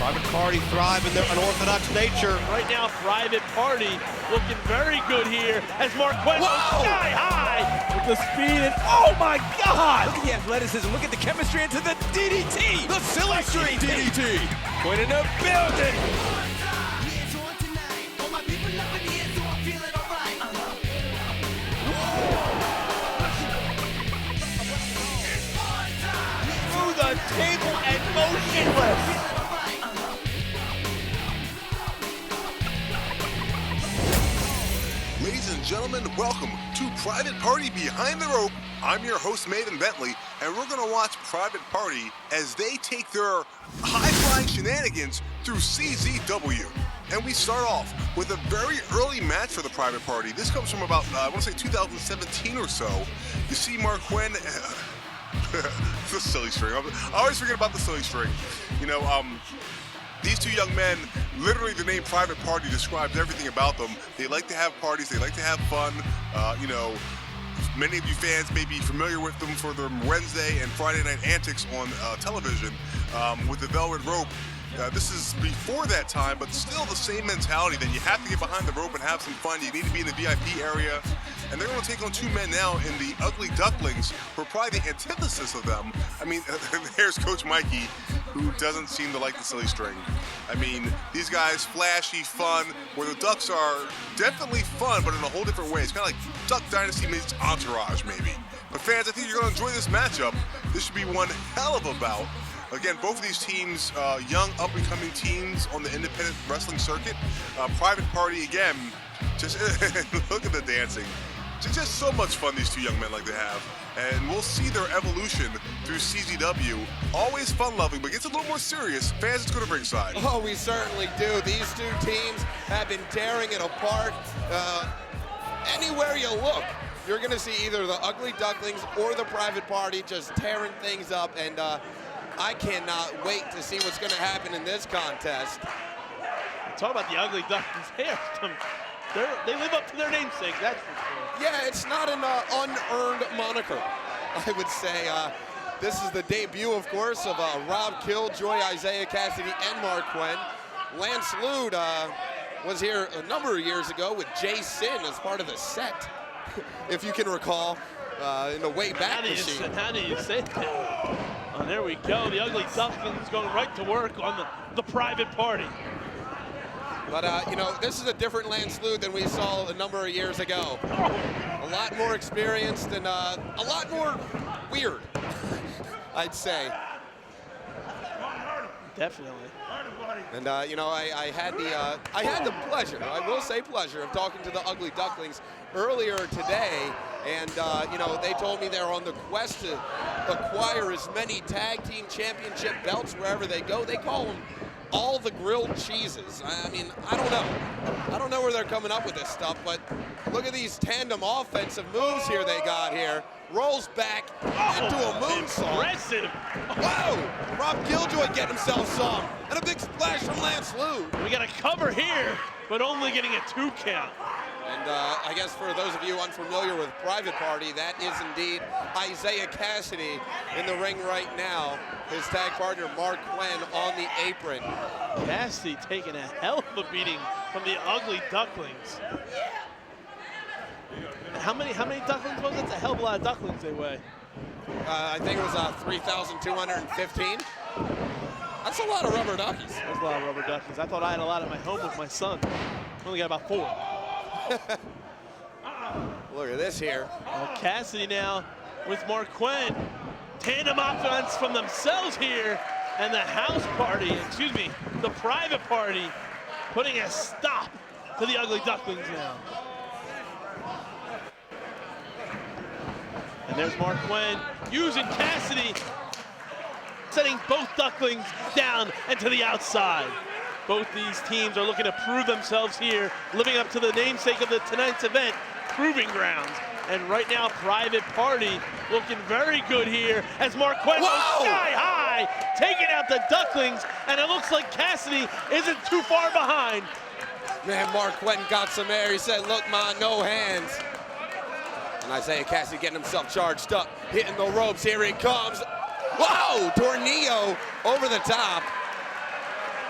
Private Party thrive in their unorthodox nature. Right now, Private Party looking very good here as Marquez goes sky high with the speed and oh my God! Look at the athleticism, look at the chemistry into the DDT! The silly string DDT! Point in the building! Through the table and motionless. Ladies and gentlemen, welcome to Private Party Behind the Rope. I'm your host, Maven Bentley, and we're going to watch Private Party as they take their high-flying shenanigans through CZW. And we start off with a very early match for the Private Party. This comes from about, I want to say 2017 or so. You see Marquez, the silly string. I always forget about the silly string. You know, these two young men, literally the name Private Party describes everything about them. They like to have parties, they like to have fun. You know, many of you fans may be familiar with them for their Wednesday and Friday night antics on television with the Velvet Rope. This is before that time, but still the same mentality that you have to get behind the rope and have some fun. You need to be in the VIP area. And they're going to take on two men now in the Ugly Ducklings, who are probably the antithesis of them. I mean, there's Coach Mikey, who doesn't seem to like the silly string. I mean, these guys, flashy, fun, where the Ducks are definitely fun, but in a whole different way. It's kind of like Duck Dynasty meets Entourage, maybe. But fans, I think you're going to enjoy this matchup. This should be one hell of a bout. Again, both of these teams, young, up-and-coming teams on the independent wrestling circuit. Private Party, again, just look at the dancing. Just so much fun these two young men like to have. And we'll see their evolution through CZW. Always fun-loving, but gets a little more serious. Fans, let's go to ringside. Oh, we certainly do. These two teams have been tearing it apart. Anywhere you look, you're going to see either the Ugly Ducklings or the Private Party just tearing things up. And I cannot wait to see what's going to happen in this contest. Talk about the Ugly Ducklings. They live up to their namesake, that's for sure. Yeah, it's not an unearned moniker, I would say. This is the debut, of course, of Rob Killjoy, Isaiah Cassidy, and Marquez. Lance Lude was here a number of years ago with Jay Sin as part of the set, if you can recall, in the way back machine. How do you say that? Oh, there we go. The Ugly Ducklings going right to work on the Private Party. But, you know, this is a different Lance Lude than we saw a number of years ago. A lot more experienced and a lot more weird, I'd say. Definitely. And, you know, I had the pleasure, I will say pleasure, of talking to the Ugly Ducklings earlier today. And, you know, they told me they're on the quest to acquire as many tag team championship belts wherever they go. They call them all the grilled cheeses. I mean, I don't know. I don't know where they're coming up with this stuff, but look at these tandem offensive moves here they got here. Rolls back into a moonsault. Impressive. Whoa! Rob Killjoy getting himself some. And a big splash from Lance Lude. We got a cover here, but only getting a 2 count. And I guess for those of you unfamiliar with Private Party, that is indeed Isaiah Cassidy in the ring right now. His tag partner, Mark Quinn, on the apron. Cassidy taking a hell of a beating from the Ugly Ducklings. And how many ducklings was it? That's a hell of a lot of ducklings they weigh. I think it was 3,215. That's a lot of rubber duckies. That's a lot of rubber ducklings. I thought I had a lot at my home with my son. I only got about 4. Look at this here. Well, Cassidy now with Marquez. Tandem offense from themselves here. And the house party, excuse me, the Private Party putting a stop to the Ugly Ducklings now. And there's Marquez using Cassidy, setting both Ducklings down and to the outside. Both these teams are looking to prove themselves here, living up to the namesake of tonight's event, Proving Grounds. And right now, Private Party looking very good here as Marquez goes sky high, taking out the Ducklings, and it looks like Cassidy isn't too far behind. Man, Marquez got some air. He said, look, ma, no hands. And Isaiah Cassidy getting himself charged up, hitting the ropes. Here he comes. Whoa, tornado over the top.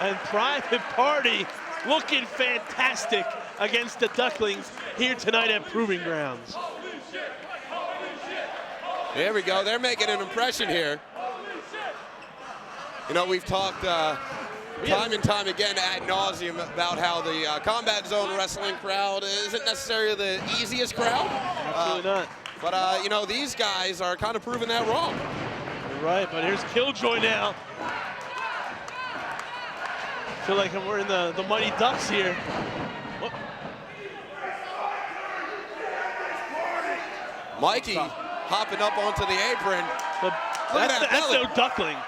And Private Party looking fantastic against the Ducklings here tonight at Proving Grounds. There we go. They're making an impression here. You know, we've talked time and time again ad nauseum about how the Combat Zone wrestling crowd isn't necessarily the easiest crowd. Absolutely not. But, you know, these guys are kind of proving that wrong. You're right, but here's Killjoy now. I feel like we're in the Mighty Ducks here. Whoop. Mikey hopping up onto the apron. That's no duckling.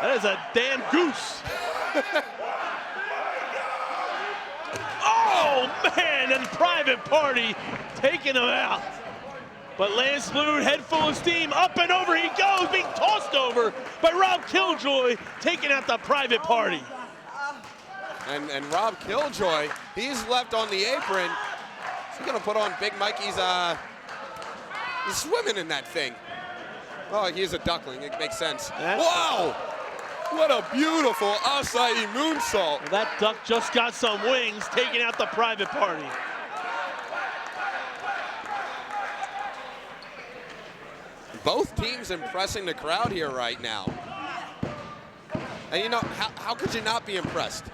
That is a damn goose. Oh, man, and Private Party taking him out. But Lance Lude, head full of steam, up and over he goes, being tossed over by Rob Killjoy, taking out the Private Party. And Rob Killjoy, he's left on the apron. He's gonna put on Big Mikey's, he's swimming in that thing. Oh, he's a duckling, it makes sense. Wow! What a beautiful acai moonsault. Well, that duck just got some wings, taking out the Private Party. Both teams impressing the crowd here right now. And you know, how could you not be impressed?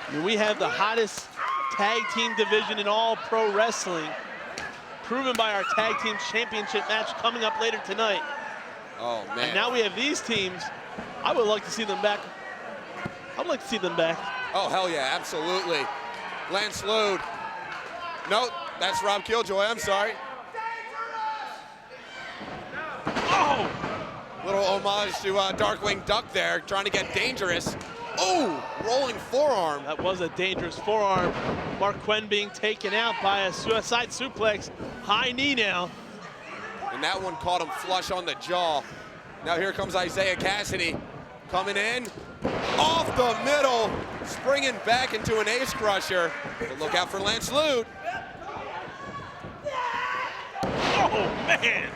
I mean, we have the hottest tag team division in all pro wrestling, proven by our tag team championship match coming up later tonight. Oh, man. And now we have these teams. I would like to see them back. I would like to see them back. Oh, hell yeah, absolutely. Lance Lude. No, that's Rob Killjoy, I'm sorry. Oh! Little homage to Darkwing Duck there, trying to get dangerous. Oh, rolling forearm. That was a dangerous forearm. Mark Quinn being taken out by a suicide suplex. High knee now. And that one caught him flush on the jaw. Now here comes Isaiah Cassidy coming in. Off the middle, springing back into an ace crusher. But look out for Lance Lude. Oh, man.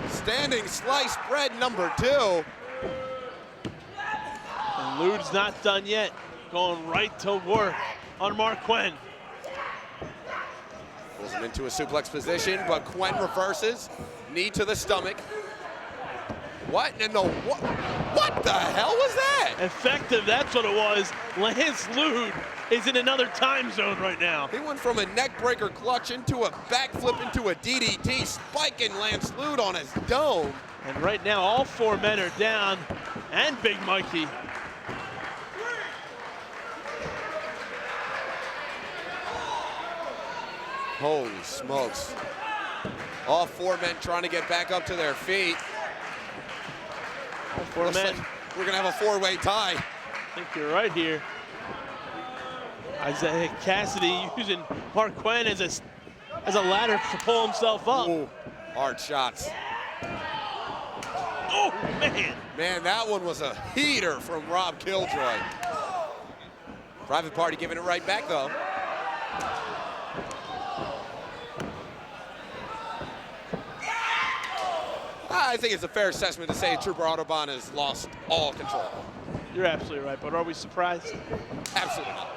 Standing slice bread number 2. And Lude's not done yet. Going right to work on Mark Quinn. Pulls him into a suplex position, but Quinn reverses. Knee to the stomach. What in the what the hell was that? Effective, that's what it was. Lance Lude is in another time zone right now. He went from a neck breaker clutch into a backflip into a DDT, spiking Lance Lude on his dome. And right now, all 4 men are down, and Big Mikey. Holy smokes. All 4 men trying to get back up to their feet. All 4 men. Like we're gonna have a 4-way tie. I think you're right here. Isaiah Cassidy using Mark Quinn as a ladder to pull himself up. Ooh, hard shots. Oh, man. Man, that one was a heater from Rob Killjoy. Private Party giving it right back, though. I think it's a fair assessment to say Trooper Autobahn has lost all control. You're absolutely right, but are we surprised? Absolutely not.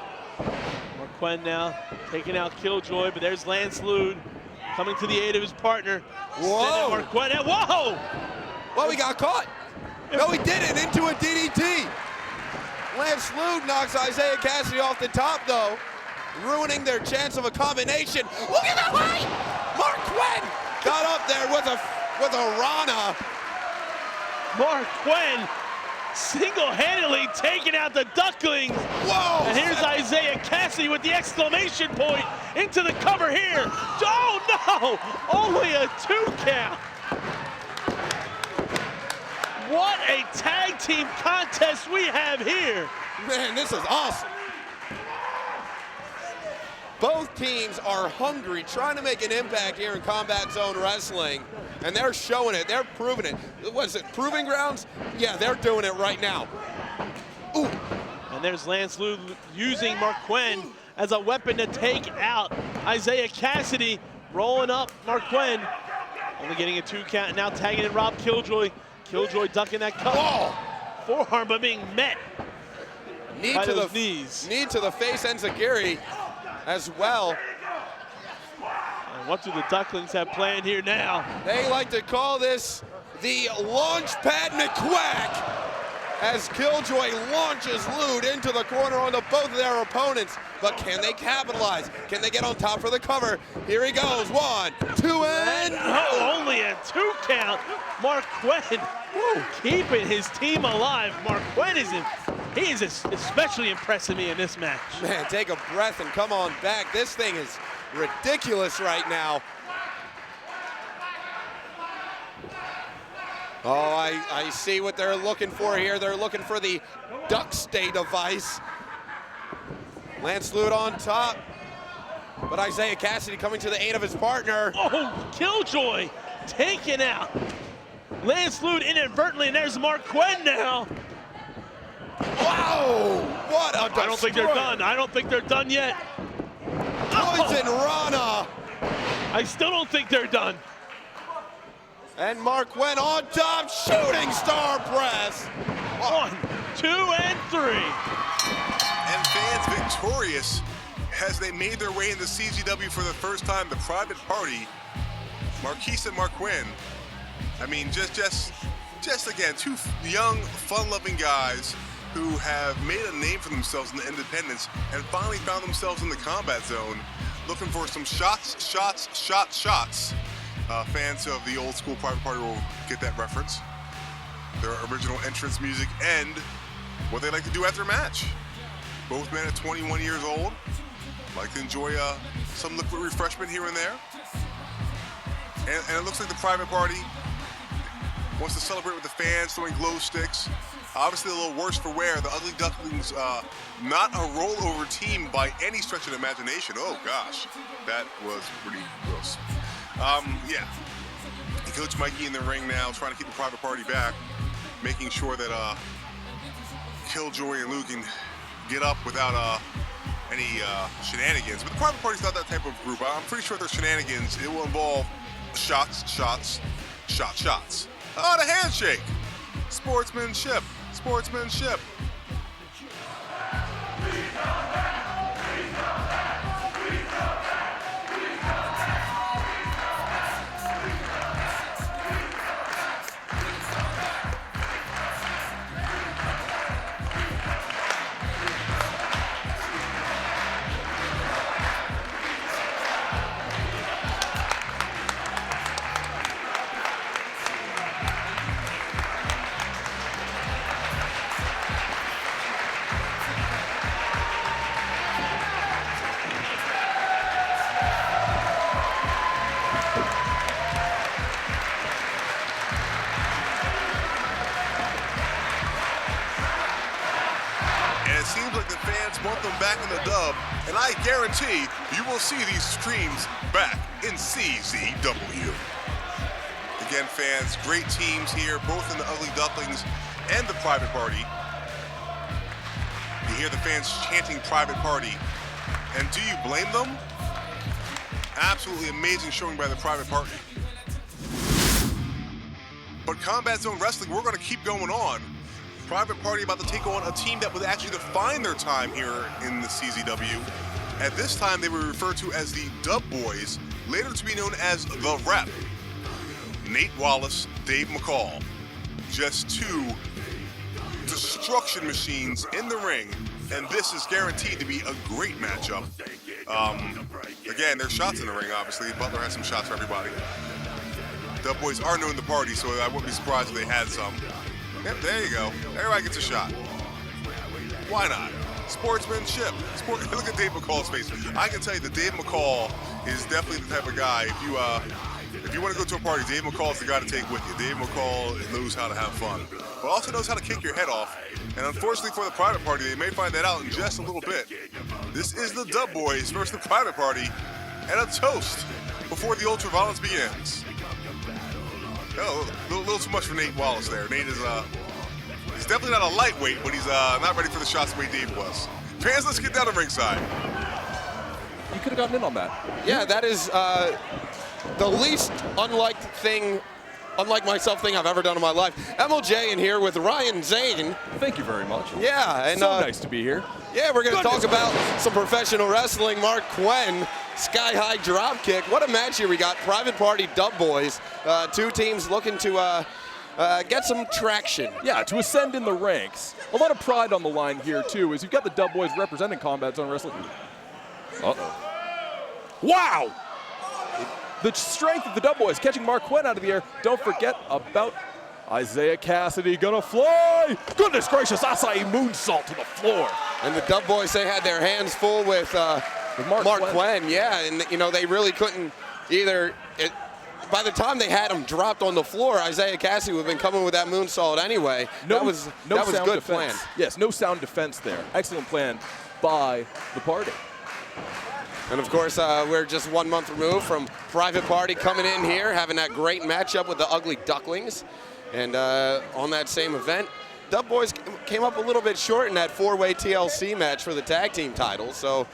Mark Quinn now taking out Killjoy, but there's Lance Lude coming to the aid of his partner. Whoa! Mark Quinn, whoa! Well, he got caught. No, he didn't. Into a DDT. Lance Lude knocks Isaiah Cassidy off the top, though, ruining their chance of a combination. Look at that height! Mark Quinn got up there with a Rana. Mark Quinn single-handedly taking out the Ducklings. Whoa! And here's Isaiah Cassidy with the exclamation point into the cover here. Oh no! Only a 2 count. What a tag team contest we have here. Man, this is awesome. Both teams are hungry, trying to make an impact here in Combat Zone Wrestling, and they're showing it. They're proving it. What is it, Proving Grounds? Yeah, they're doing it right now. Ooh. And there's Lance Lude using Mark Quinn as a weapon to take out Isaiah Cassidy, rolling up Mark Quinn. Only getting a 2 count, and now tagging in Rob Killjoy. Killjoy ducking that cut. Oh. Forearm, but being met Knee by to those the knees. Knee to the face, enziguri as well. And what do the Ducklings have planned here now? They like to call this the Launchpad McQuack, as Killjoy launches Lude into the corner onto both of their opponents. But can they capitalize? Can they get on top for the cover? Here he goes. 1, 2, and oh, only a 2 count. Marquette keeping his team alive. Marquette he is especially impressing me in this match. man, take a breath and come on back. This thing is ridiculous right now. Oh, I see what they're looking for here. They're looking for the duck stay device. Lance Lude on top, but Isaiah Cassidy coming to the aid of his partner. Oh, Killjoy taken out. Lance Lude inadvertently, and there's Marquette now. Wow, what a destroy. I don't think they're done. I don't think they're done yet. Poison Rana. I still don't think they're done. And Marquette on top, shooting star press. 1, 2, and 3. And fans victorious as they made their way into CZW for the first time. The Private Party, Marquise and Marquin. I mean, just again, two young, fun-loving guys who have made a name for themselves in the independents and finally found themselves in the combat zone, looking for some shots. Fans of the old school Private Party will get that reference. Their original entrance music and what they like to do after a match. Both men at 21 years old, like to enjoy some liquid refreshment here and there. And it looks like the Private Party wants to celebrate with the fans, throwing glow sticks. Obviously a little worse for wear. The Ugly Ducklings, not a rollover team by any stretch of the imagination. Oh gosh, that was pretty gross. Yeah, Coach Mikey in the ring now, trying to keep the Private Party back, making sure that Killjoy and Luke can get up without any shenanigans. But the Private Party's not that type of group. I'm pretty sure their shenanigans, it will involve shots. Oh, the handshake. Sportsmanship. Seems like the fans want them back in the dub, and I guarantee you will see these streams back in CZW. Again, fans, great teams here, both in the Ugly Ducklings and the Private Party. You hear the fans chanting Private Party, and do you blame them? Absolutely amazing showing by the Private Party. But Combat Zone Wrestling, we're going to keep going on. Private Party about to take on a team that would actually define their time here in the CZW. At this time, they were referred to as the Dub Boys, later to be known as The Rep. Nate Wallace, Dave McCall. Just two destruction machines in the ring, and this is guaranteed to be a great matchup. Again, there's shots in the ring, obviously. Butler has some shots for everybody. Dub Boys are known in the party, so I wouldn't be surprised if they had some. Yep, there you go. Everybody gets a shot. Why not? Sportsmanship. Look at Dave McCall's face. I can tell you that Dave McCall is definitely the type of guy, if you want to go to a party, Dave McCall is the guy to take with you. Dave McCall knows how to have fun, but also knows how to kick your head off. And unfortunately for the Private Party, they may find that out in just a little bit. This is the Dub Boys versus the Private Party, and a toast before the ultraviolence begins. Oh, a little too much for Nate Wallace there. Nate is he's definitely not a lightweight, but he's not ready for the shots the way Dave was. Fans, let's get down to ringside. You could have gotten in on that. Yeah, that is the least unliked thing unlike myself, thing I've ever done in my life. MLJ in here with Ryan Zane. Thank you very much. Yeah, and So nice to be here. yeah, we're going to talk about some professional wrestling. Mark Quinn, sky-high drop kick. What a match here we got. Private Party Dub Boys. Two teams looking to get some traction. Yeah, to ascend in the ranks. A lot of pride on the line here, too, as you've got the Dub Boys representing Combat Zone Wrestling. Uh-oh. Wow! The strength of the Dub Boys catching Mark Quinn out of the air. Don't forget about Isaiah Cassidy gonna fly. Goodness gracious, acai moonsault to the floor. And the Dub Boys, they had their hands full with Mark Quinn. Yeah, and you know, they really couldn't either. By the time they had him dropped on the floor, Isaiah Cassidy would have been coming with that moonsault anyway. That was good plan. Yes, no sound defense there. Excellent plan by the party. And of course, we're just 1 month removed from Private Party coming in here, having that great matchup with the Ugly Ducklings. And on that same event, Dub Boys came up a little bit short in that four-way TLC match for the tag team titles. So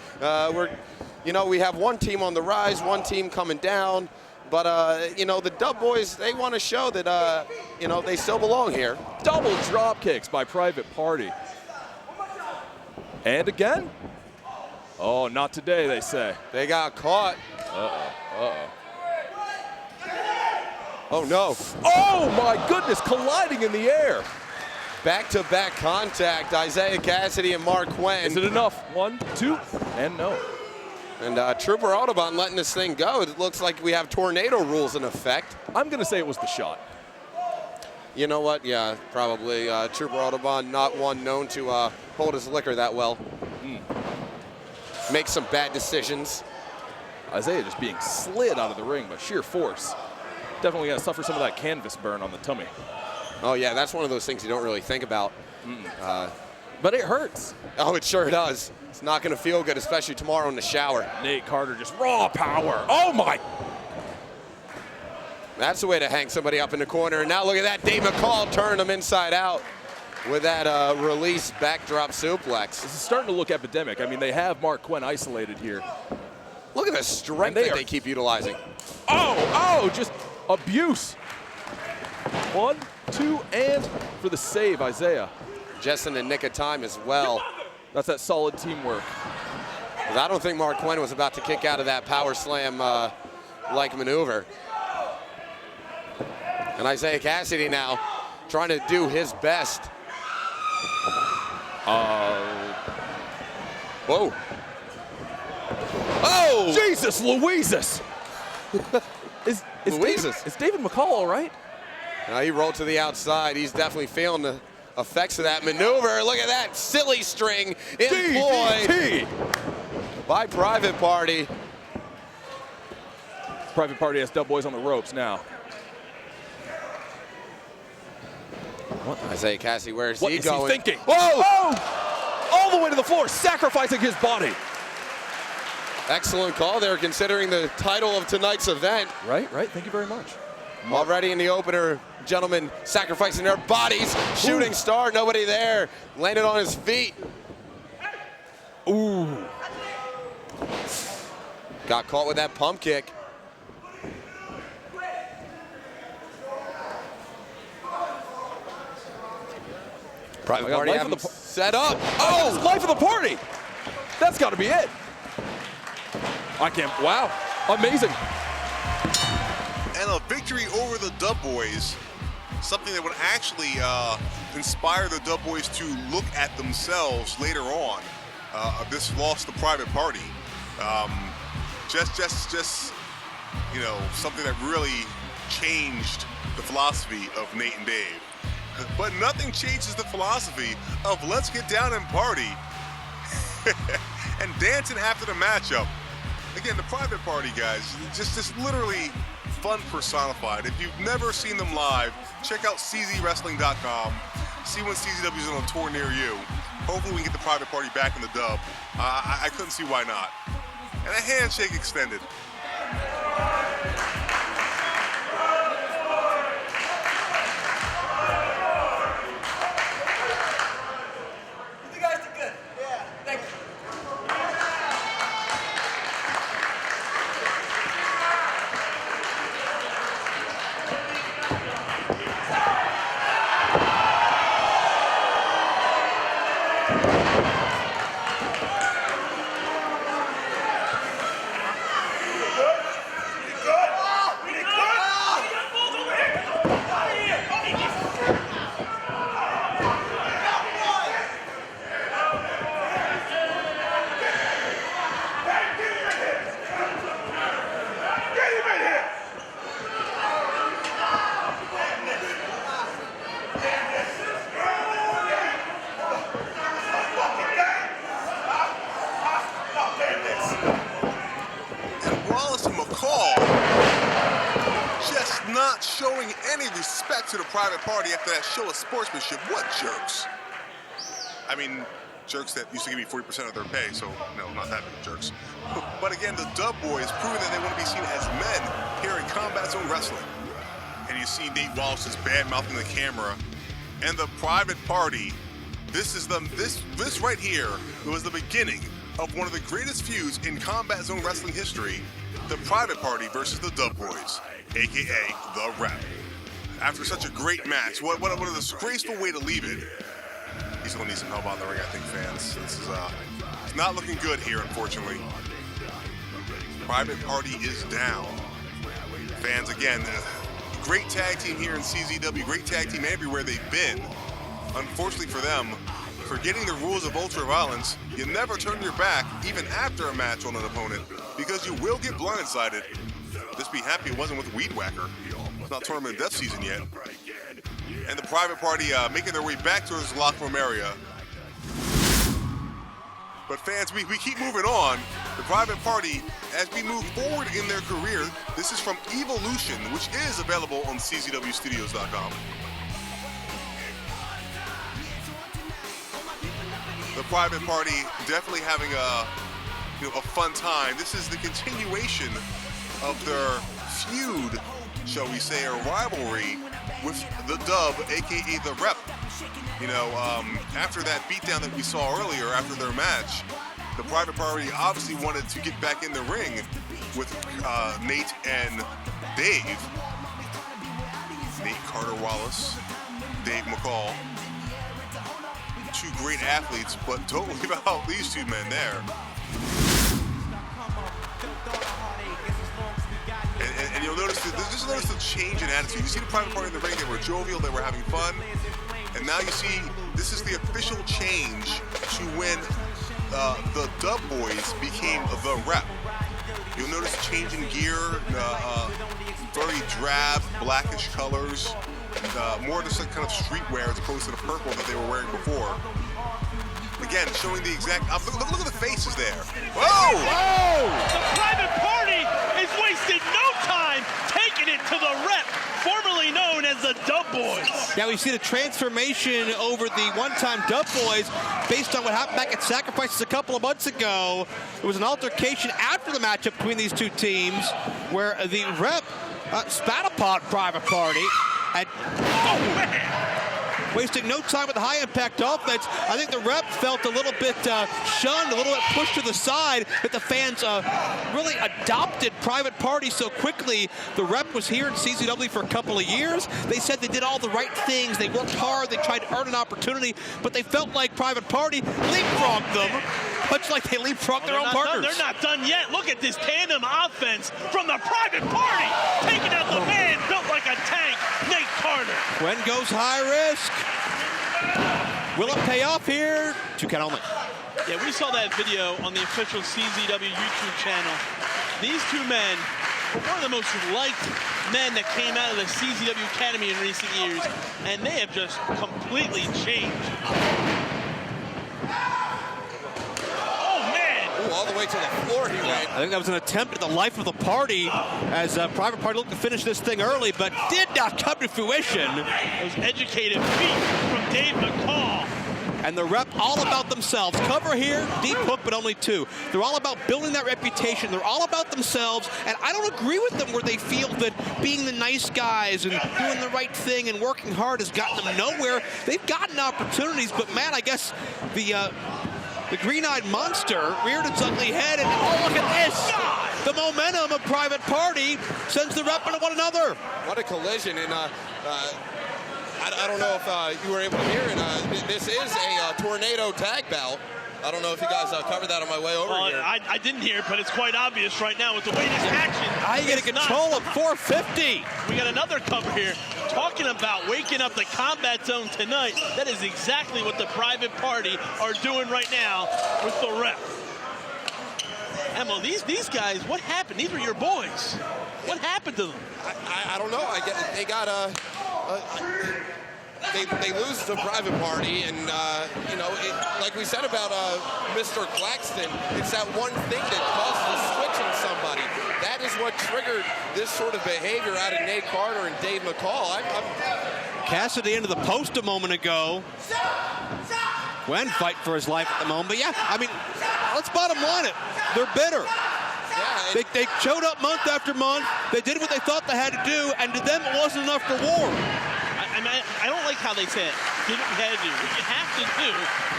we have one team on the rise, one team coming down. But, the Dub Boys, they want to show that, they still belong here. Double drop kicks by Private Party. And again. Oh, not today, they say. They got caught. Oh, no. Oh, my goodness, colliding in the air. Back-to-back contact, Isaiah Cassidy and Mark Quinn. Is it enough? 1, 2, and no. And Trooper Autobahn letting this thing go. It looks like we have tornado rules in effect. I'm going to say it was the shot. You know what? Yeah, probably. Trooper Autobahn, not one known to hold his liquor that well. Make some bad decisions. Isaiah just being slid out of the ring by sheer force. Definitely going to suffer some of that canvas burn on the tummy. Oh, yeah, that's one of those things you don't really think about. But it hurts. Oh, it sure does. It's not going to feel good, especially tomorrow in the shower. Nate Carter just raw power. Oh, my. That's the way to hang somebody up in the corner. And now look at that. Dave McCall turned him inside out with that release backdrop suplex. This is starting to look epidemic. I mean, they have Mark Quinn isolated here. Look at the strength that they keep utilizing. Oh, just abuse. 1, 2, and for the save, Isaiah. Just in the nick of time as well. That's that solid teamwork. I don't think Mark Quinn was about to kick out of that power slam like maneuver. And Isaiah Cassidy now trying to do his best. Whoa. Oh! Jesus Louises! Is David McCall all right? He rolled to the outside. He's definitely feeling the effects of that maneuver. Look at that silly string employed DDT by Private Party. Private Party has Dub Boys on the ropes now. What? Isaiah Cassidy, where is he going? What is he thinking? Whoa! Oh! All the way to the floor, sacrificing his body. Excellent call there, considering the title of tonight's event. Right. Thank you very much. Already in the opener, gentlemen sacrificing their bodies. Shooting star, nobody there. Landed on his feet. Ooh. Got caught with that pump kick. Private Party having set up. Oh, it's life of the party. That's got to be it. I can't. Wow. Amazing. And a victory over the Dub Boys, something that would actually inspire the Dub Boys to look at themselves later on. This loss to Private Party, just something that really changed the philosophy of Nate and Dave. But nothing changes the philosophy of let's get down and party and dancing after the matchup. Again, the Private Party guys, just literally fun personified. If you've never seen them live, check out czwrestling.com. See when CZW is on a tour near you. Hopefully we can get the Private Party back in the dub. I couldn't see why not. And a handshake extended. You guys did good. Yeah, thank you. not showing any respect to the Private Party after that show of sportsmanship. What jerks? I mean, jerks that used to give me 40% of their pay, so no, not that many jerks. But again, the Dub Boys proving that they want to be seen as men here in Combat Zone Wrestling. And you see Nate Walsh is bad-mouthing the camera. And the Private Party, this right here was the beginning of one of the greatest feuds in Combat Zone Wrestling history. The Private Party versus the Dub Boys, a.k.a. The Rep. After such a great match, what a disgraceful way to leave it. He's going to need some help on the ring, I think, fans. This is it's not looking good here, unfortunately. Private Party is down. Fans, again, great tag team here in CZW, great tag team everywhere they've been. Unfortunately for them, forgetting the rules of ultra violence, you never turn your back, even after a match on an opponent, because you will get blindsided. Just be happy it wasn't with Weed Whacker. It's not tournament death season yet. And the Private Party making their way back towards the locker room area. But fans, we keep moving on. The Private Party, as we move forward in their career, this is from Evolution, which is available on czwstudios.com. The Private Party definitely having a fun time. This is the continuation of their feud, shall we say, or rivalry with the Dub, aka the Rep. You know, after that beatdown that we saw earlier after their match, the Private Party obviously wanted to get back in the ring with Nate and Dave. Nate Carter Wallace, Dave McCall. Two great athletes, but don't leave out these two men there. And you'll notice, just notice the change in attitude. You see the Private Party in the ring, they were jovial, they were having fun. And now you see, this is the official change to when the Dub Boys became the Rep. You'll notice a change in gear, very drab, blackish colors. More just like kind of streetwear as opposed to the purple that they were wearing before. Again, showing the exact, look at the faces there. Whoa! Whoa! The Private Party is wasting no time taking it to the Rep, formerly known as the Dub Boys. Now we see the transformation over the one-time Dub Boys based on what happened back at Sacrifices a couple of months ago. It was an altercation after the matchup between these two teams where the Rep spat upon Private Party. And, oh, man! Wasting no time with the high-impact offense. I think the Rep felt a little bit shunned, a little bit pushed to the side, that the fans really adopted Private Party so quickly. The Rep was here in CZW for a couple of years. They said they did all the right things. They worked hard. They tried to earn an opportunity, but they felt like Private Party leapfrogged them, much like they leapfrogged their own partners. They're not done yet. Look at this tandem offense from the Private Party, taking out the man built like a tank, Nate Carter. Gwen goes high risk. Will it pay off here? 2 count only. Yeah, we saw that video on the official CZW YouTube channel. These two men were one of the most liked men that came out of the CZW Academy in recent years, and they have just completely changed. All the way to the floor he went. I think that was an attempt at the life of the party as Private Party looked to finish this thing early, but did not come to fruition. Those educated feet from Dave McCall. And the Rep all about themselves. Cover here, deep hook, but only 2. They're all about building that reputation. They're all about themselves, and I don't agree with them where they feel that being the nice guys and doing the right thing and working hard has gotten them nowhere. They've gotten opportunities, but man, I guess the green-eyed monster reared its ugly head, and oh, look at this! The momentum of Private Party sends the Rep into one another. What a collision, and I don't know if you were able to hear it. This is a tornado tag bout. I don't know if you guys covered that on my way over here. I didn't hear it, but it's quite obvious right now with the way this action. How you get control of 450? We got another cover here talking about waking up the Combat Zone tonight. That is exactly what the Private Party are doing right now with the Rep. Emma, these guys, what happened? These were your boys. What happened to them? I don't know. They got They lose to Private Party, and you know, like we said about Mr. Claxton, it's that one thing that causes a switch in somebody. That is what triggered this sort of behavior out of Nate Carter and Dave McCall. Cassidy into the post a moment ago. Gwen fight for his life at the moment. But yeah, I mean, let's bottom line it. They're bitter. Yeah, They showed up month after month. They did what they thought they had to do, and to them it wasn't enough for war. I don't like how they said, did what you had to do. What you have to do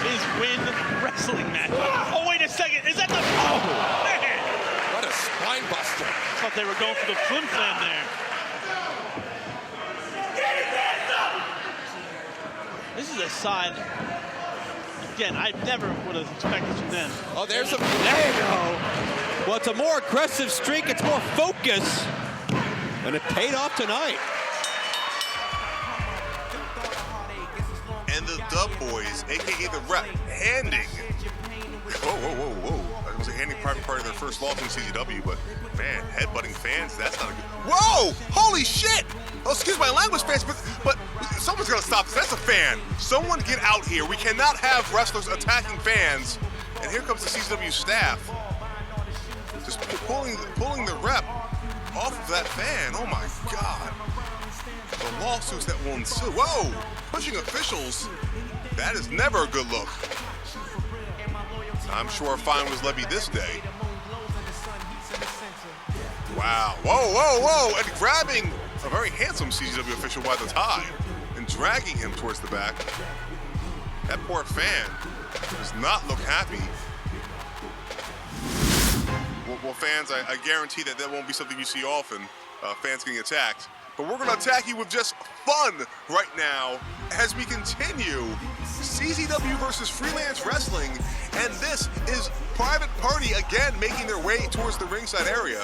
is win wrestling matches. Oh, wait a second. Is that the... Oh, man. what a spine buster. I thought they were going for the flim flam there. This is a side. Again, I never would have expected from them. Oh, there's a... There you go. Well, it's a more aggressive streak. It's more focus. And it paid off tonight. And the Dub Boys, a.k.a. the Rep, handing... Whoa. I was handing Private Party their first loss in CZW, but, man, headbutting fans, that's not a good... Whoa! Holy shit! Oh, excuse my language, fans, but someone's gonna stop this. That's a fan. Someone get out here. We cannot have wrestlers attacking fans. And here comes the CZW staff. Just pulling the Rep off of that fan. Oh, my God. The lawsuits that will ensue. Whoa! Pushing officials. That is never a good look. I'm sure a fine was levied this day. Wow. Whoa. And grabbing a very handsome CZW official by the tie and dragging him towards the back. That poor fan does not look happy. Well, fans, I guarantee that won't be something you see often, fans getting attacked. But we're going to attack you with just fun right now as we continue CZW versus Freelance Wrestling. And this is Private Party again making their way towards the ringside area.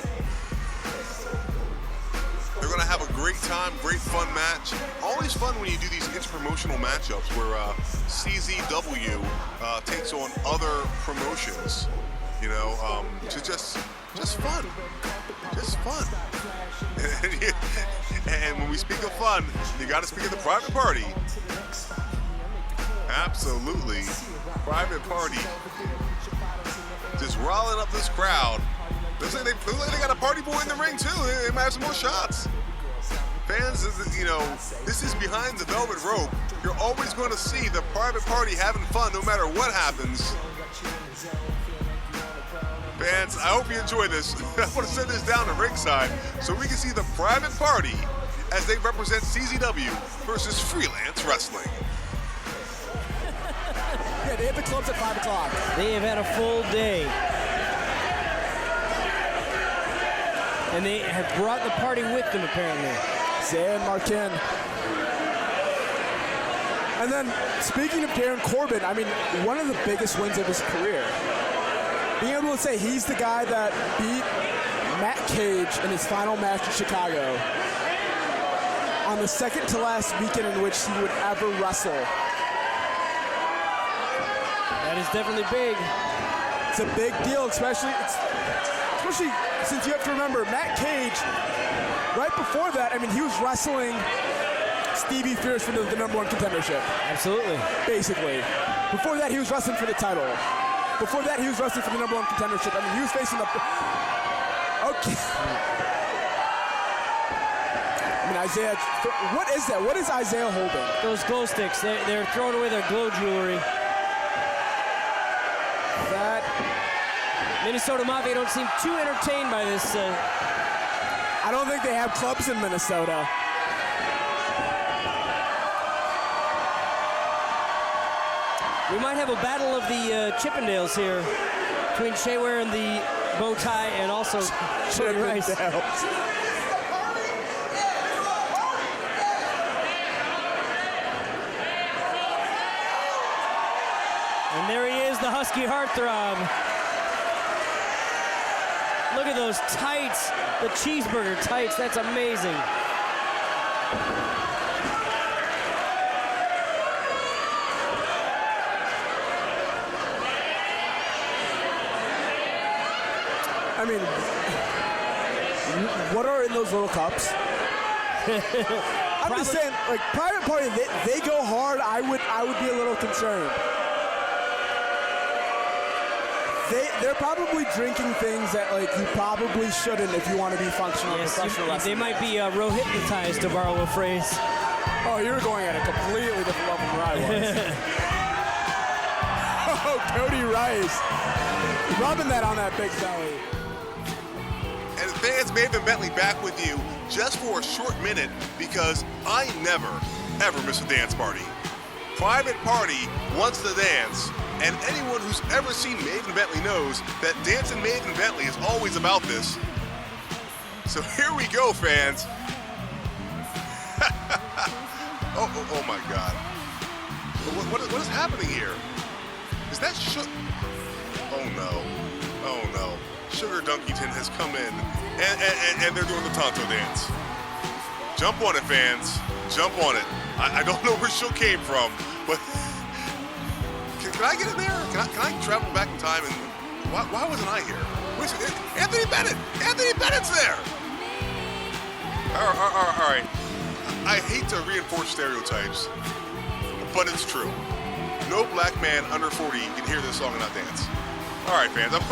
They're going to have a great time, great fun match. Always fun when you do these interpromotional matchups where CZW takes on other promotions. You know, just fun. Just fun. And when we speak of fun, you got to speak of the Private Party. Absolutely. Private Party. Just riling up this crowd. Looks like they got a party boy in the ring, too. They might have some more shots. Fans, you know, this is behind the velvet rope. You're always going to see the Private Party having fun no matter what happens. Fans, I hope you enjoy this. I want to send this down to ringside so we can see the Private Party as they represent CZW versus Freelance Wrestling. Yeah, they hit the clubs at 5 o'clock. They have had a full day. And they have brought the party with them, apparently. Zay and Martin. And then, speaking of Darren Corbin, I mean, one of the biggest wins of his career. Being able to say he's the guy that beat Matt Cage in his final match in Chicago on the second to last weekend in which he would ever wrestle. That is definitely big. It's a big deal, especially since you have to remember, Matt Cage, right before that, I mean, he was wrestling Stevie Fierce for the #1 contendership. Absolutely. Basically. Before that, he was wrestling for the title. Before that, he was wrestling for the #1 contendership. I mean, he was facing the... Okay. I mean, Isaiah... What is that? What is Isaiah holding? Those glow sticks. They're throwing away their glow jewelry. That... Minnesota Mafia don't seem too entertained by this. I don't think they have clubs in Minnesota. We might have a battle of the Chippendales here between Shea Ware and the bow tie and also Cody Rice. And there he is, the Husky Heartthrob. Look at those tights, the cheeseburger tights, that's amazing. I mean, what are in those little cups? I'm just saying, like, Private Party, they go hard. I would be a little concerned. They're probably drinking things that like you probably shouldn't if you want to be functional professional wrestling. They might be hypnotized, to borrow a phrase. Oh, you're going at a completely different level than I was. Oh, Cody Rice. Rubbing that on that big belly. And fans, Maven Bentley back with you just for a short minute because I never, ever miss a dance party. Private Party wants to dance, and anyone who's ever seen Maven Bentley knows that Dancing Maven Bentley is always about this. So here we go, fans. oh my God. What is happening here? Is that Oh no. Sugar Dunkington has come in, and they're doing the Tonto dance. Jump on it, fans. Jump on it. I don't know where Shook came from, but can I get in there? Can I travel back in time? And why wasn't I here? Anthony Bennett! Anthony Bennett's there! All right. I hate to reinforce stereotypes, but it's true. No black man under 40 can hear this song and not dance. All right, fans, I'm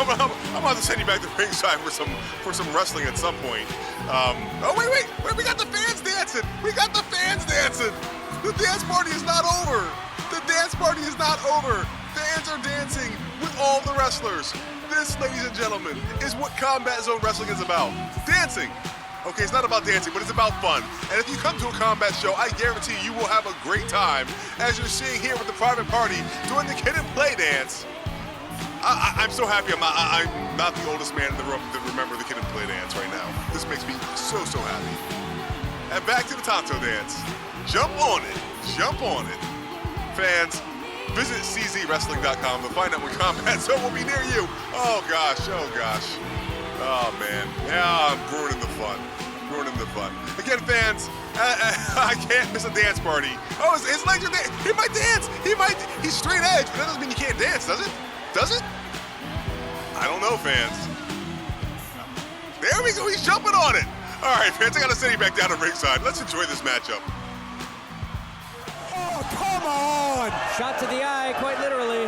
about to send you back to ringside for some wrestling at some point. Oh, wait, we got the fans dancing. We got the fans dancing. The dance party is not over. The dance party is not over. Fans are dancing with all the wrestlers. This, ladies and gentlemen, is what Combat Zone Wrestling is about. Dancing. Okay, it's not about dancing, but it's about fun. And if you come to a combat show, I guarantee you will have a great time, as you're seeing here with the Private Party doing the Kid and Play dance. I'm so happy I'm not the oldest man in the room to remember the Kid and Play dance right now. This makes me so happy. And back to the Tonto dance. Jump on it. Jump on it. Fans, visit czwrestling.com to find out when Combat Zone will be near you. Oh gosh. Oh man. Yeah, I'm ruining the fun. Again, fans, I can't miss a dance party. Oh, his legs are dancing. He might dance. He's straight edge, but that doesn't mean you can't dance, does it? Does it? I don't know, fans. There we go. He's jumping on it. All right, fans, I got to send you back down to ringside. Let's enjoy this matchup. Oh, come on. Shot to the eye, quite literally.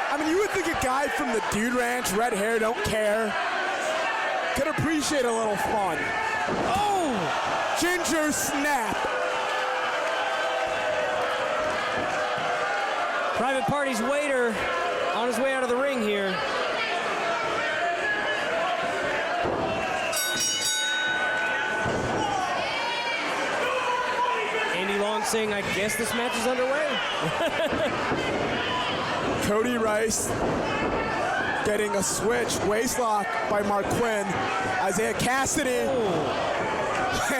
I mean, you would think a guy from the Dude Ranch, red hair, don't care, could appreciate a little fun. Oh, ginger snap. Private Party's waiter on his way out of the ring here. Andy Long saying, I guess this match is underway. Cody Rice getting a switch, waistlock by Mark Quinn. Isaiah Cassidy.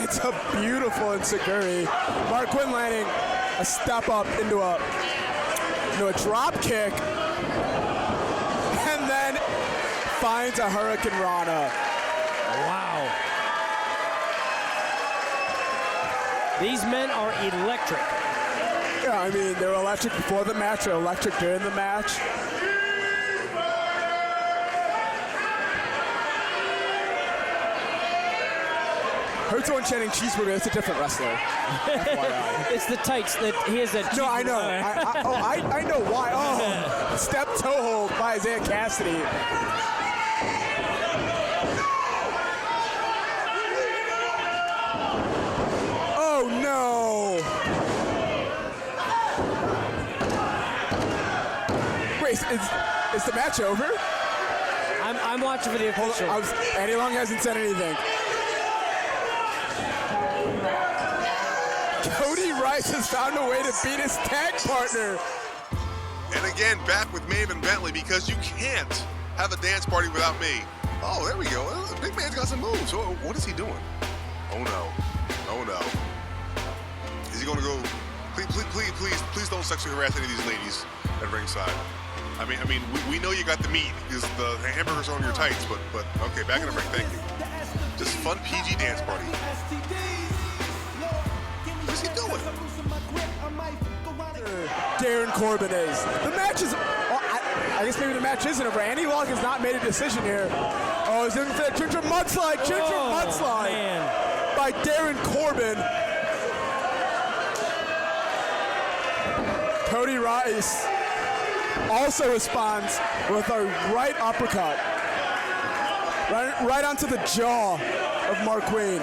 It's a beautiful enziguri. Mark Quinn landing a step up into a drop kick, and then finds a Hurricane Rana. Wow. These men are electric. Yeah, I mean, they were electric before the match, they're electric during the match. Heard someone chanting cheeseburger, it's a different wrestler. FYI. It's the tights that he has that. No, I know. I know why. Oh, step toe hold by Isaiah Cassidy. Oh no! Wait, is the match over? I'm watching for the official. Andy Long hasn't said anything. Cody Rice has found a way to beat his tag partner. And again, back with Maven Bentley because you can't have a dance party without me. Oh, there we go. The big man's got some moves. So what is he doing? Oh no. Is he going to go? Please don't sexually harass any of these ladies at ringside. I mean, we know you got the meat because the hamburgers are on your tights, but okay, back in the ring. Thank you. Just fun PG dance party. What's he doing? Darren Corbin is. The match is. I guess maybe the match isn't over. Andy Long has not made a decision here. Oh, he's looking for that ginger mudslide. Mudslide Man. by Darren Corbin. Cody Rice also responds with a right uppercut. Right onto the jaw of Mark Queen.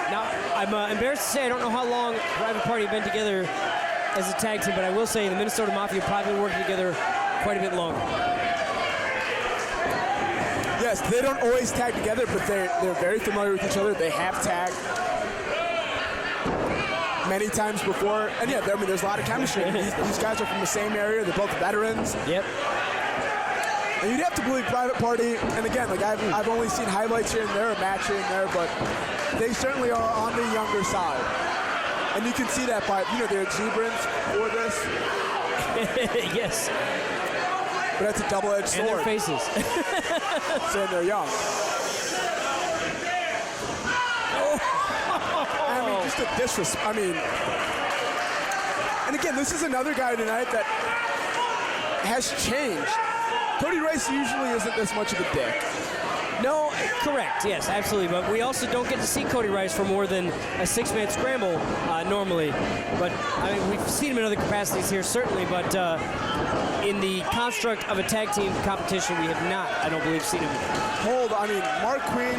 Now, I'm embarrassed to say I don't know how long Private Party have been together as a tag team, but I will say the Minnesota Mafia have probably been working together quite a bit longer. Yes, they don't always tag together, but they're very familiar with each other. They have tagged many times before. And yeah, there's a lot of chemistry. These guys are from the same area. They're both veterans. Yep. And you'd have to believe Private Party, and again, like I've only seen highlights here and there, a match here and there, but they certainly are on the younger side. And you can see that by, their exuberance for this. Yes. But that's a double-edged sword. And their faces. Saying they're young. I mean, just a disrespect. I mean, and again, this is another guy tonight that has changed. Cody Rice usually isn't this much of a dick. No, correct, yes, absolutely. But we also don't get to see Cody Rice for more than a six-man scramble normally. But, I mean, we've seen him in other capacities here, certainly. But in the construct of a tag team competition, we have not, I don't believe, seen him. I mean, Mark Queen.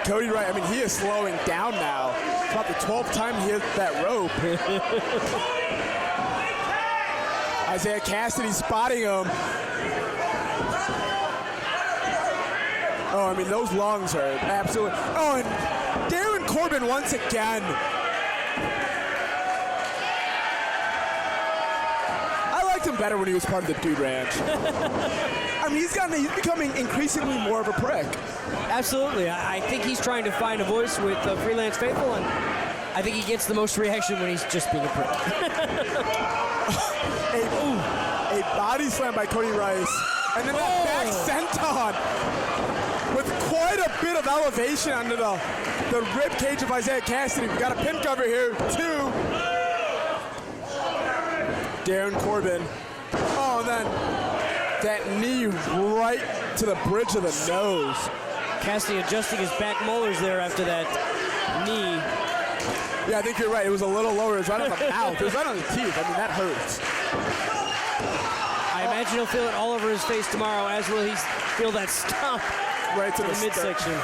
Cody Rice, I mean, he is slowing down now. It's about the 12th time he hit that rope. Isaiah Cassidy spotting him. Oh, I mean, those lungs are absolutely. Oh, and Darren Corbin once again. I liked him better when he was part of the Dude Ranch. I mean, he's becoming increasingly more of a prick. Absolutely. I think he's trying to find a voice with Freelance Faithful, and I think he gets the most reaction when he's just being a prick. A body slam by Cody Rice, and then that back senton with quite a bit of elevation under the rib cage of Isaiah Cassidy. We've got a pin cover here, too. Darren Corbin. Oh, and then that knee right to the bridge of the nose. Cassidy adjusting his back molars there after that knee. Yeah, I think you're right. It was a little lower. It was right on the mouth. It was right on the teeth. I mean, that hurts. I imagine he'll feel it all over his face tomorrow, as will he feel that stomp right to the midsection.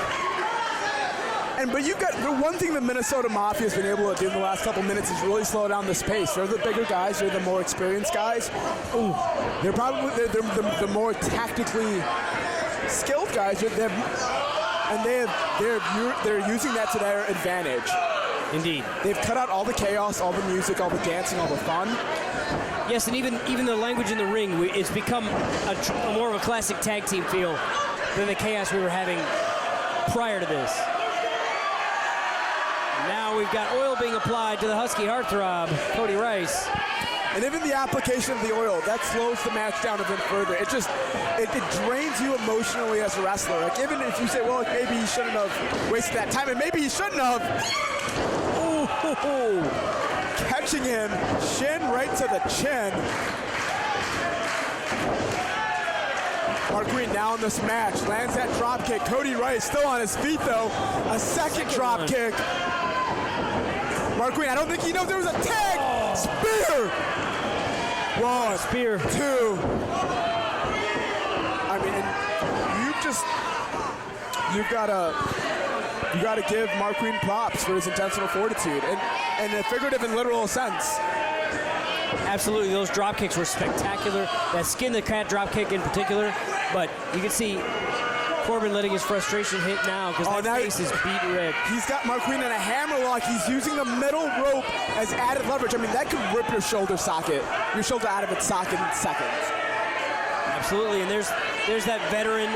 But you've got the one thing the Minnesota Mafia has been able to do in the last couple minutes is really slow down this pace. They're the bigger guys. They're the more experienced guys. They're probably the more tactically skilled guys. They're using that to their advantage. Indeed. They've cut out all the chaos, all the music, all the dancing, all the fun. Yes, and even the language in the ring, it's become more of a classic tag team feel than the chaos we were having prior to this. Now we've got oil being applied to the Husky heartthrob, Cody Rice. And even the application of the oil, that slows the match down even further. It drains you emotionally as a wrestler. Like, even if you say, well, maybe he shouldn't have wasted that time, and maybe he shouldn't have. Ooh, catching him, shin right to the chin. Mark Green now in this match, lands that drop kick. Cody Rice still on his feet, though. A second drop kick. Mark Green, I don't think he knows there was a tag. Spear. One, spear. Two. I mean, you've got to give Mark Green props for his intentional fortitude, and in a figurative and literal sense. Absolutely, those drop kicks were spectacular. That skin the cat drop kick in particular, but you can see Corbin letting his frustration hit now because that face is beat red. He's got Mark Green in a hammerlock. He's using the middle rope as added leverage. I mean, that could rip your shoulder out of its socket in seconds. Absolutely, and there's that veteran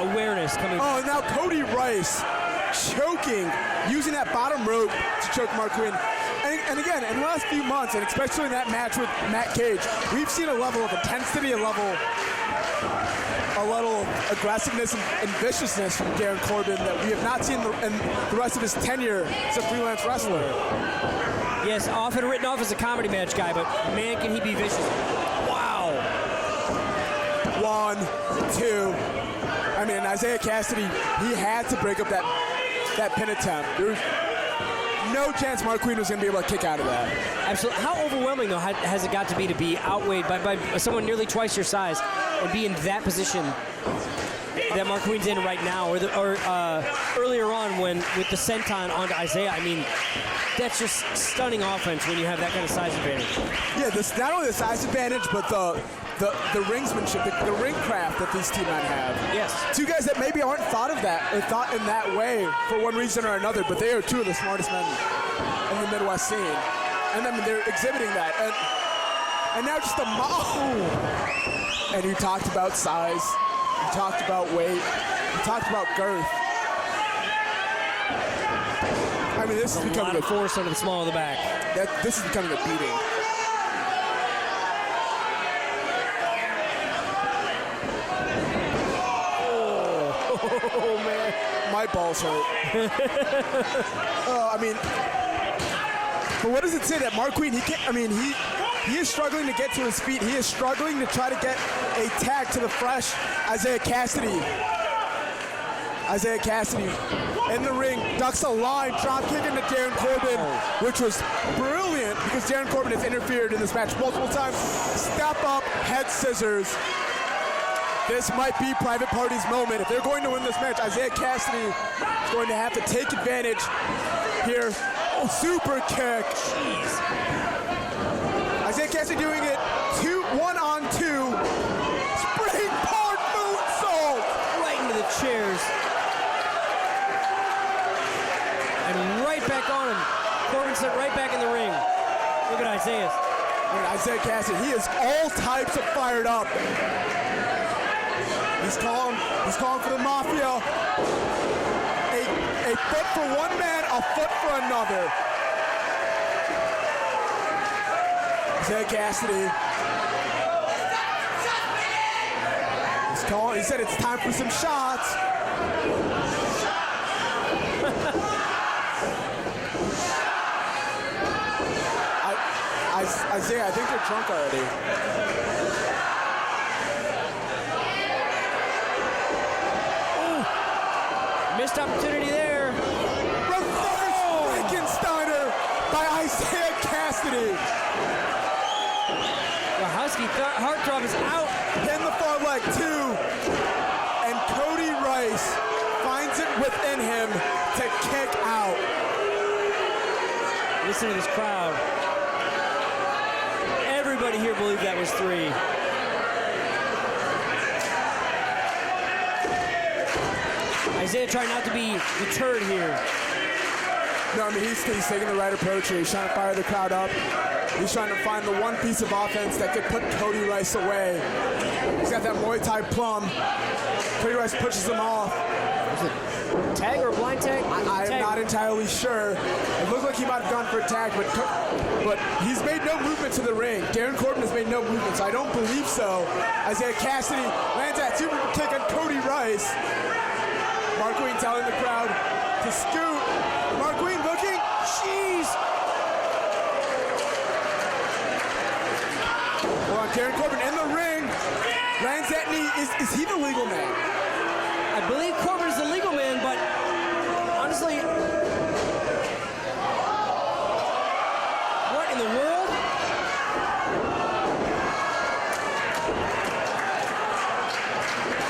awareness coming. Oh, and now Cody Rice choking, using that bottom rope to choke Mark Green. And again, in the last few months, and especially in that match with Matt Cage, we've seen a level of intensity, a level of aggressiveness and viciousness from Darren Corbin that we have not seen in the rest of his tenure as a freelance wrestler. Yes, often written off as a comedy match guy, but man, can he be vicious. Wow. 1, 2. I mean, Isaiah Cassidy, he had to break up that pin attempt. There was no chance Mark Queen was going to be able to kick out of that. Absolutely. How overwhelming, though, has it got to be outweighed by someone nearly twice your size and be in that position that Mark Queen's in right now, or earlier on with the senton onto Isaiah? I mean, that's just stunning offense when you have that kind of size advantage. Yeah, this not only the size advantage, but the ringsmanship, the ring craft that these two men have. Yes. Two guys that maybe aren't thought in that way for one reason or another, but they are two of the smartest men in the Midwest scene. And then they're exhibiting that. And now just and you talked about size, you talked about weight, you talked about girth. I mean, this is becoming a force under the small of the back. This is becoming a beating. Oh man, my balls hurt. I mean, but what does it say that Mark Queen? He can't. I mean, he is struggling to get to his feet. He is struggling to try to get a tag to the fresh Isaiah Cassidy. Isaiah Cassidy in the ring, ducks a line, drop kick into Darren Corbin, which was brilliant because Darren Corbin has interfered in this match multiple times. Step up, head scissors. This might be Private Party's moment. If they're going to win this match, Isaiah Cassidy is going to have to take advantage here. Oh, super kick. Jeez. Isaiah Cassidy doing it 1-on-2. Springboard moonsault. Right into the chairs. And right back on him. Corbin set right back in the ring. Look at Isaiah. Isaiah Cassidy, he is all types of fired up. He's calling for the Mafia. A foot for one man, a foot for another. Isaiah Cassidy. He's calling. He said it's time for some shots. Isaiah, I think they're drunk already. Missed opportunity there. Reverse Frankensteiner by Isaiah Cassidy. The Husky heartthrob is out. In the far leg, too. And Cody Rice finds it within him to kick out. Listen to this crowd. Everybody here believed that was 3. Isaiah trying not to be deterred here. No, I mean, he's taking the right approach here. He's trying to fire the crowd up. He's trying to find the one piece of offense that could put Cody Rice away. He's got that Muay Thai plum. Cody Rice pushes him off. Was it tag or a blind tag? I am not entirely sure. It looked like he might have gone for a tag, but he's made no movement to the ring. Darren Corbin has made no movement, so I don't believe so. Isaiah Cassidy lands that super kick on Cody Rice. Mark Queen telling the crowd to scoot. Mark Queen looking. Jeez. Well, Darren Corbin in the ring. Lands that knee. Is he the legal man? I believe Corbin is the legal man, but honestly, what in the world?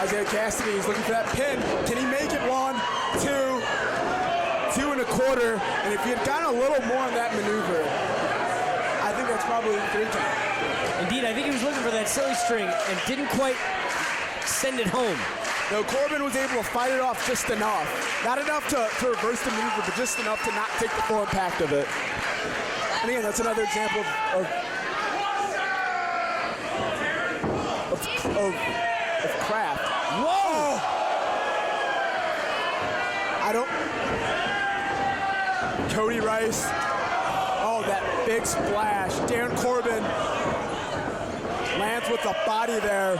Isaiah Cassidy is looking for that pin. Can he make it? 1, 2, 2 1/4. And if he had gotten a little more on that maneuver, I think that's probably the 3 count. Indeed, I think he was looking for that silly string and didn't quite send it home. No, Corbin was able to fight it off just enough. Not enough to reverse the maneuver, but just enough to not take the full impact of it. And again, that's another example of craft. Whoa! Cody Rice. Oh, that big splash. Darren Corbin lands with the body there.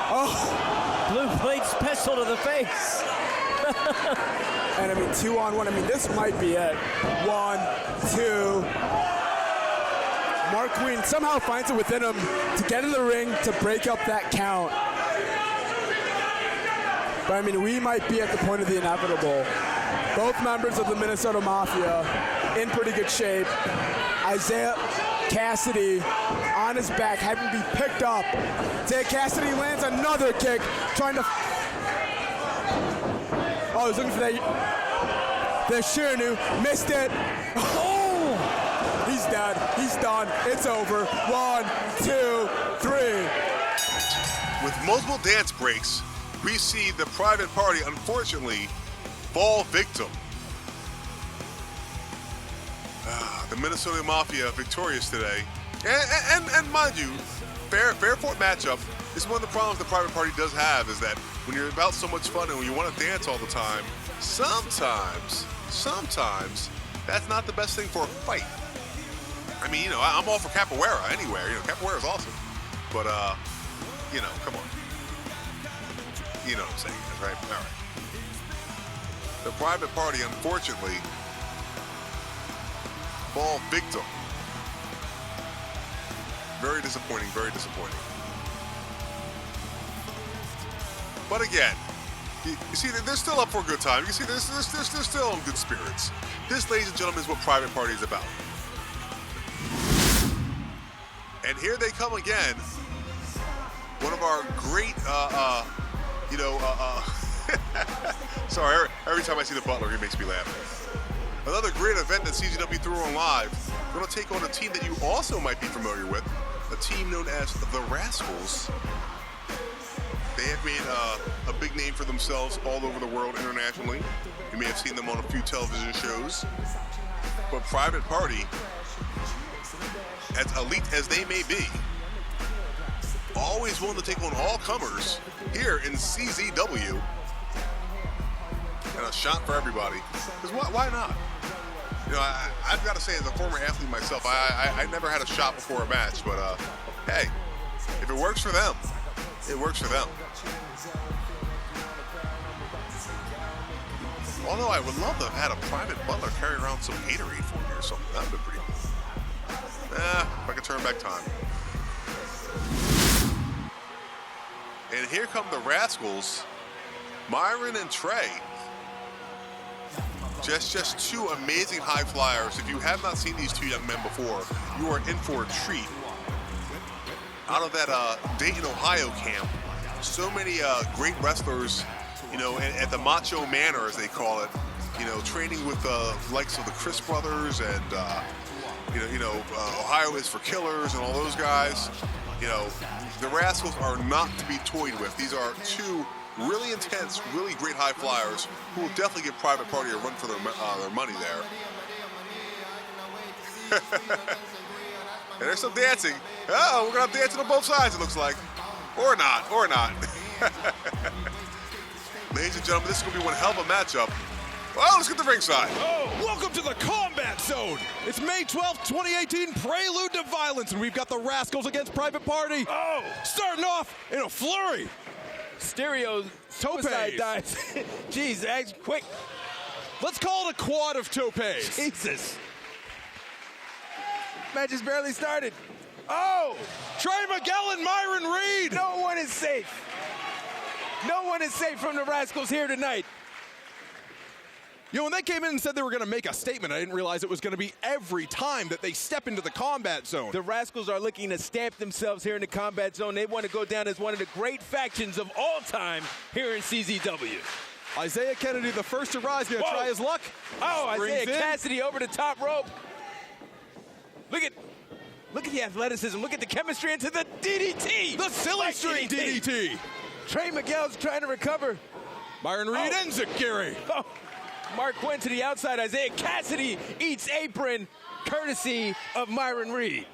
Oh. Blue blade special to the face. And I mean, 2-on-1. I mean, this might be it. 1, 2. Mark Queen somehow finds it within him to get in the ring to break up that count. But I mean, we might be at the point of the inevitable. Both members of the Minnesota Mafia in pretty good shape. Isaiah Cassidy on his back, having to be picked up. Isaiah Cassidy lands another kick, trying to... Oh, he's looking for that... The Shiranu, missed it. Oh! He's dead. He's done. It's over. 1, 2, 3. With multiple dance breaks, we see the Private Party, unfortunately, fall victim. The Minnesota Mafia victorious today. And mind you, fair fought matchup. This is one of the problems the Private Party does have, is that when you're about so much fun and when you want to dance all the time, sometimes, that's not the best thing for a fight. I mean, I'm all for capoeira anywhere. Capoeira is awesome. But, come on. You know what I'm saying, right? All right. The Private Party, unfortunately, fall victim. Very disappointing, very disappointing. But again, you see, they're still up for a good time. You see, they're still in good spirits. This, ladies and gentlemen, is what Private Party is about. And here they come again. One of our great, sorry, every time I see the Butler, he makes me laugh. Another great event that CZW threw on live. We're going to take on a team that you also might be familiar with, a team known as the Rascals. They have made a big name for themselves all over the world internationally. You may have seen them on a few television shows. But Private Party, as elite as they may be, always willing to take on all comers here in CZW. And a shot for everybody. Because why not? I've got to say, as a former athlete myself, I never had a shot before a match. But, hey, if it works for them, it works for them. Although I would love to have had a Private Butler carry around some Haterade for me or something. That would be pretty cool. If I could turn back time. And here come the Rascals, Myron and Trey. Just two amazing high flyers. If you have not seen these two young men before, you are in for a treat. Out of that Dayton, Ohio camp, so many great wrestlers, at the Macho Manor, as they call it, training with the likes of the Chris brothers and, Ohio is for Killers and all those guys. The Rascals are not to be toyed with. These are two really intense, really great high flyers who will definitely give Private Party a run for their money there. And there's some dancing. Oh, we're going to have dancing on both sides, it looks like. Or not. Ladies and gentlemen, this is going to be one hell of a matchup. Well, let's get the ringside. Oh, welcome to the Combat Zone. It's May 12th, 2018, Prelude to Violence, and we've got the Rascals against Private Party. Oh, starting off in a flurry. Stereo suicide dives. Jeez, act quick. Let's call it a quad of topes. Jesus. Match has barely started. Oh! Trey Miguel and Myron Reed. No one is safe. No one is safe from the Rascals here tonight. When they came in and said they were going to make a statement, I didn't realize it was going to be every time that they step into the Combat Zone. The Rascals are looking to stamp themselves here in the Combat Zone. They want to go down as one of the great factions of all time here in CZW. Isaiah Kennedy, the first to rise, going to try his luck. Oh, Isaiah Cassidy over the top rope. Look at the athleticism. Look at the chemistry into the DDT. The silly string DDT. Trey Miguel's trying to recover. Myron Reed ends it, Gary. Oh. Mark Quinn to the outside. Isaiah Cassidy eats apron, courtesy of Myron Reed.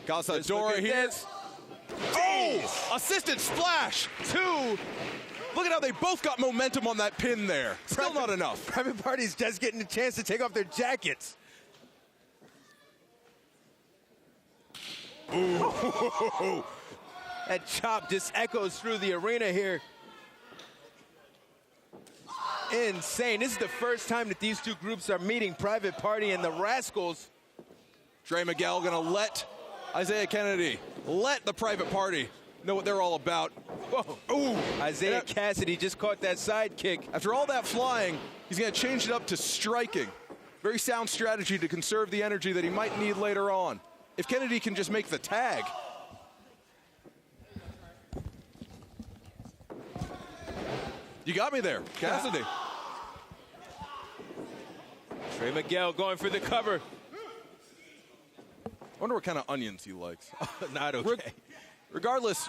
Casadora here. Oh! Assisted splash. 2. Look at how they both got momentum on that pin there. Still not enough. Private Party's just getting a chance to take off their jackets. Ooh. That chop just echoes through the arena here. Insane. This is the first time that these two groups are meeting, Private Party and the Rascals. Trey Miguel going to let Isaiah Kennedy, let the Private Party know what they're all about. Whoa. Ooh. Isaiah Cassidy just caught that side kick. After all that flying, he's going to change it up to striking. Very sound strategy to conserve the energy that he might need later on. If Kennedy can just make the tag. You got me there, Cassidy. Trey Miguel going for the cover. I wonder what kind of onions he likes. Not okay. Regardless,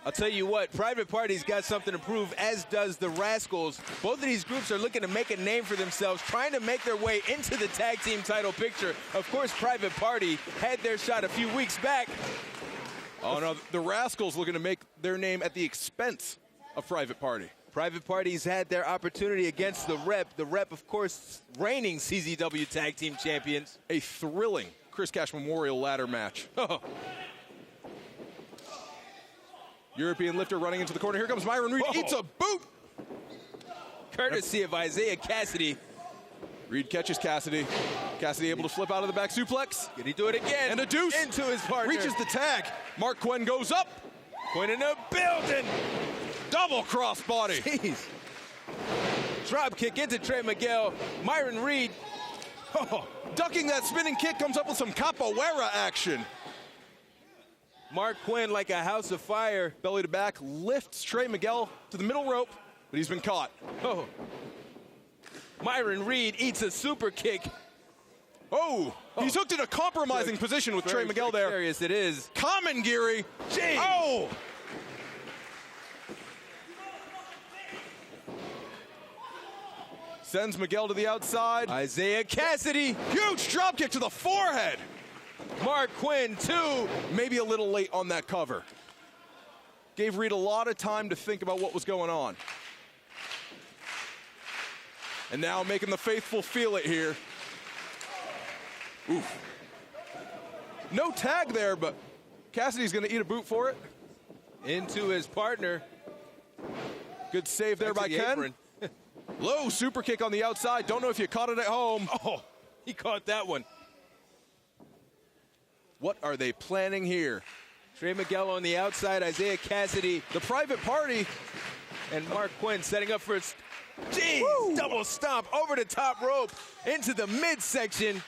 I'll tell you what, Private Party's got something to prove, as does the Rascals. Both of these groups are looking to make a name for themselves, trying to make their way into the tag team title picture. Of course, Private Party had their shot a few weeks back. oh no, the Rascals looking to make their name at the expense of Private Party. Private Party's had their opportunity against the Rep. The Rep, of course, reigning CZW Tag Team Champions. A thrilling Chris Cash Memorial ladder match. European lifter running into the corner. Here comes Myron Reed. Eats a boot. Courtesy of Isaiah Cassidy. Reed catches Cassidy. Cassidy able to flip out of the back suplex. Can he do it again? And a deuce. Into his partner. Reaches the tag. Mark Quinn goes up. Quinn in the building. Double crossbody. Jeez. Drop kick into Trey Miguel. Myron Reed. Ducking that spinning kick, comes up with some capoeira action. Mark Quinn like a house of fire. Belly to back, lifts Trey Miguel to the middle rope, but he's been caught. Myron Reed eats a super kick. He's hooked in a compromising position with Trey Miguel there. Serious it is. Kamengiri. Jeez. Oh! Sends Miguel to the outside. Isaiah Cassidy. Huge drop kick to the forehead. Mark Quinn, too. Maybe a little late on that cover. Gave Reed a lot of time to think about what was going on. And now making the faithful feel it here. Oof. No tag there, but Cassidy's going to eat a boot for it. Into his partner. Good save there by Ken. Low super kick on the outside. Don't know if you caught it at home. He caught that one. What are they planning here? Trey Miguel on the outside. Isaiah Cassidy. The Private Party. And Mark Quinn setting up for his... Jeez! Double stomp over the top rope into the midsection.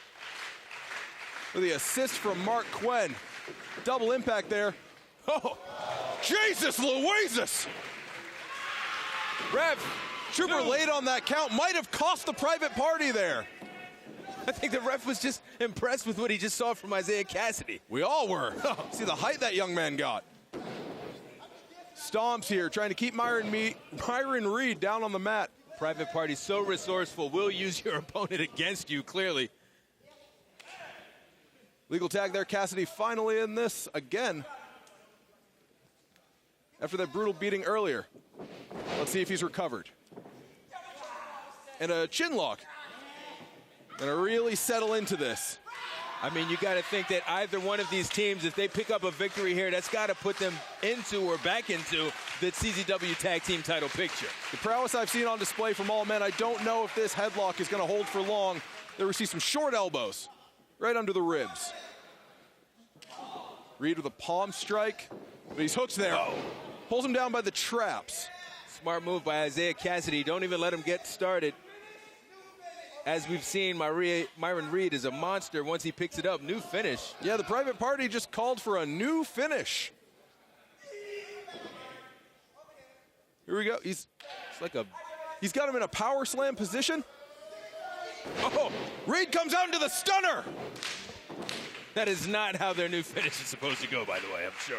With the assist from Mark Quinn. Double impact there. Jesus Louises! Ref. Super late on that count. Might have cost the Private Party there. I think the ref was just impressed with what he just saw from Isaiah Cassidy. We all were. See the height that young man got. Stomps here, trying to keep Myron Reed down on the mat. Private Party so resourceful, will use your opponent against you, clearly. Legal tag there, Cassidy finally in this again. After that brutal beating earlier. Let's see if he's recovered. And a chin lock. Gonna really settle into this. I mean, you got to think that either one of these teams, if they pick up a victory here, that's got to put them into or back into the CZW Tag Team title picture. The prowess I've seen on display from all men, I don't know if this headlock is going to hold for long. They receive some short elbows right under the ribs. Reed with a palm strike, but he's hooked there. Pulls him down by the traps. Smart move by Isaiah Cassidy. Don't even let him get started. As we've seen, Myron Reed is a monster once he picks it up. New finish. Yeah, the Private Party just called for a new finish. Here we go. He's got him in a power slam position. Reed comes out into the stunner. That is not how their new finish is supposed to go, by the way, I'm sure.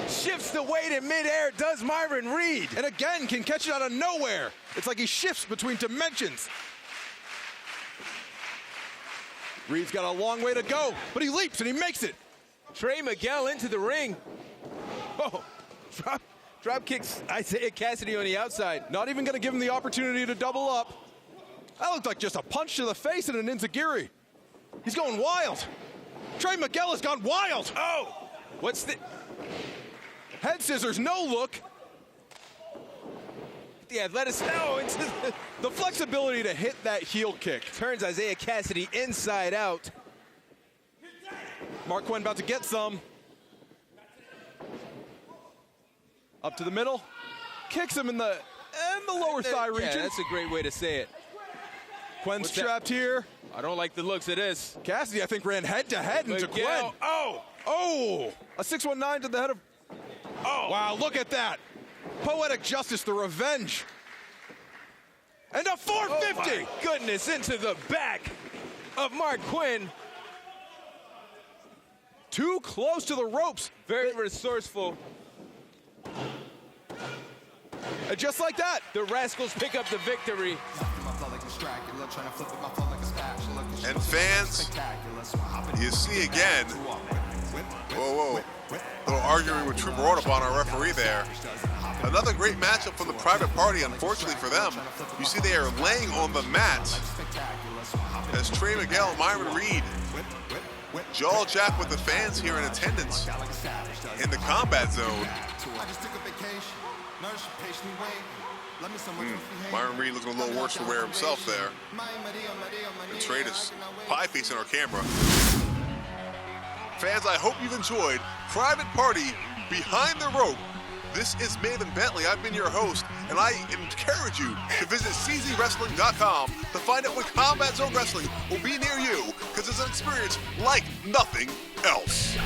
Shifts the weight in midair, does Myron Reed. And again, can catch it out of nowhere. It's like he shifts between dimensions. Reed's got a long way to go, but he leaps and he makes it. Trey Miguel into the ring. Drop kicks Isaiah Cassidy on the outside. Not even going to give him the opportunity to double up. That looked like just a punch to the face and an enziguri. He's going wild. Trey Miguel has gone wild. What's the... Head scissors, no look. The athleticism into the flexibility to hit that heel kick. Turns Isaiah Cassidy inside out. Mark Quinn about to get some. Up to the middle. Kicks him in the lower thigh region. Yeah, that's a great way to say it. Quinn's trapped here. I don't like the looks of this. Cassidy, I think, ran head-to-head into Quinn. Oh! A 619 to the head of... Oh! Wow, look at that. Poetic Justice, the revenge. And a 450! Oh my goodness, into the back of Mark Quinn. Too close to the ropes. Very resourceful. And just like that, the Rascals pick up the victory. And fans, you see again, whoa, little arguing with Trooper Autobahn, our referee there. Another great matchup from the Private Party, unfortunately for them. You see they are laying on the mat as Trey Miguel and Myron Reed jaw jack with the fans here in attendance in the combat zone. Myron Reed looking a little worse for wear himself there. And Trey is pie-facing our camera. Fans, I hope you've enjoyed Private Party Behind the Rope. This is Maven Bentley. I've been your host, and I encourage you to visit czwrestling.com to find out when Combat Zone Wrestling will be near you, because it's an experience like nothing else.